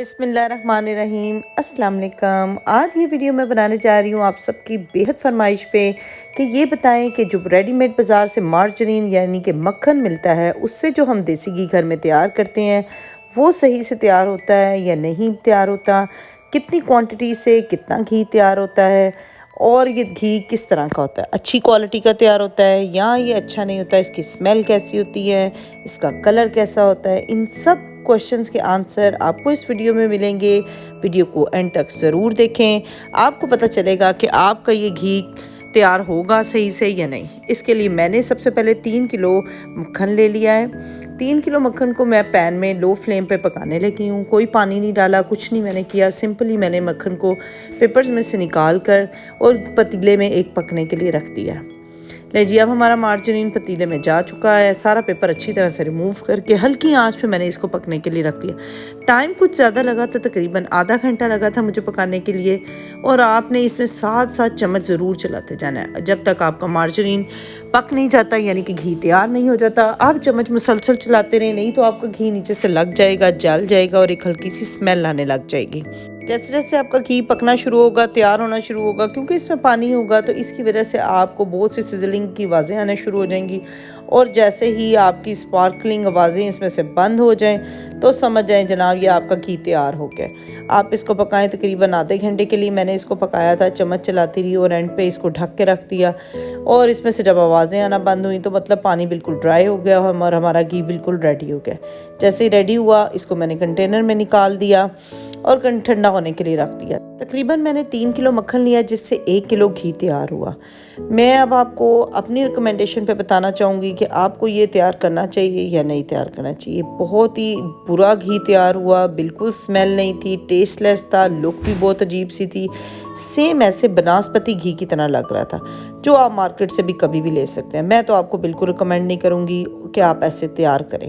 बिस्मिल्लाहिर्रहमानिर्रहीम अस्सलाम वालेकुम। आज ये वीडियो मैं बनाने जा रही हूँ आप सबकी बेहद फरमाइश पे कि ये बताएं कि जो रेडीमेड बाज़ार से मार्जरीन यानी कि मक्खन मिलता है उससे जो हम देसी घी घर में तैयार करते हैं वो सही से तैयार होता है या नहीं तैयार होता, कितनी क्वांटिटी से कितना घी तैयार होता है और ये घी किस तरह का होता है, अच्छी क्वालिटी का तैयार होता है या ये अच्छा नहीं होता, इसकी स्मेल कैसी होती है, इसका कलर कैसा होता है। इन सब क्वेश्चंस के आंसर आपको इस वीडियो में मिलेंगे। वीडियो को एंड तक ज़रूर देखें, आपको पता चलेगा कि आपका ये घी तैयार होगा सही से या नहीं। इसके लिए मैंने सबसे पहले 3 किलो मक्खन ले लिया है। 3 किलो मक्खन को मैं पैन में लो फ्लेम पे पकाने लगी हूँ। कोई पानी नहीं डाला, कुछ नहीं मैंने किया, सिंपली मैंने मक्खन को पेपर्स में से निकाल कर और पतीले में एक पकने के लिए रख दिया। ले जी, अब हमारा मार्जरीन पतीले में जा चुका है। सारा पेपर अच्छी तरह से रिमूव करके हल्की आंच पे मैंने इसको पकने के लिए रख दिया। टाइम कुछ ज़्यादा लगा था, तकरीबन आधा घंटा लगा था मुझे पकाने के लिए। और आपने इसमें 7-7 चम्मच ज़रूर चलाते जाना है जब तक आपका मार्जरीन पक नहीं जाता, यानी कि घी तैयार नहीं हो जाता। आप चम्मच मुसलसल चलाते रहें, नहीं तो आपका घी नीचे से लग जाएगा, जल जाएगा और एक हल्की सी स्मेल आने लग जाएगी। जैसे जैसे आपका घी पकना शुरू होगा, तैयार होना शुरू होगा, क्योंकि इसमें पानी होगा तो इसकी वजह से आपको बहुत सी सिजलिंग की आवाज़ें आना शुरू हो जाएंगी। और जैसे ही आपकी स्पार्कलिंग आवाज़ें इसमें से बंद हो जाएं तो समझ जाएं जनाब ये आपका घी तैयार हो गया। आप इसको पकाएं तकरीबन आधे घंटे के लिए मैंने इसको पकाया था। चम्मच चलाती रही और एंड पे इसको ढक के रख दिया। और इसमें से जब आवाज़ें आना बंद हुई तो मतलब पानी बिल्कुल ड्राई हो गया और हमारा घी बिल्कुल रेडी हो गया। जैसे ही रेडी हुआ इसको मैंने कंटेनर में निकाल दिया और ठंडा होने के लिए रख दिया। तकरीबन मैंने 3 किलो मक्खन लिया जिससे 1 किलो घी तैयार हुआ। मैं अब आपको अपनी रिकमेंडेशन पे बताना चाहूँगी कि आपको ये तैयार करना चाहिए या नहीं तैयार करना चाहिए। बहुत ही बुरा घी तैयार हुआ, बिल्कुल स्मेल नहीं थी, टेस्टलेस था, लुक भी बहुत अजीब सी थी। सेम ऐसे बनास्पति घी की तरह लग रहा था, जो आप मार्केट से भी कभी भी ले सकते हैं। मैं तो आपको बिल्कुल रिकमेंड नहीं करूँगी कि आप ऐसे तैयार करें।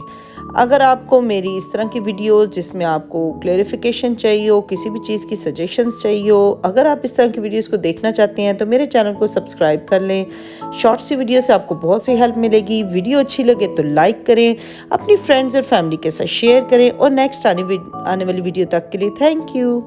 अगर आपको मेरी इस तरह की वीडियोस जिसमें आपको क्लेरिफिकेशन चाहिए हो, किसी भी चीज़ की सजेशंस चाहिए हो, अगर आप इस तरह की वीडियोस को देखना चाहते हैं तो मेरे चैनल को सब्सक्राइब कर लें। शॉर्ट सी वीडियो से आपको बहुत सी हेल्प मिलेगी। वीडियो अच्छी लगे तो लाइक करें, अपनी फ्रेंड्स और फैमिली के साथ शेयर करें और नेक्स्ट आने वाली वीडियो तक के लिए थैंक यू।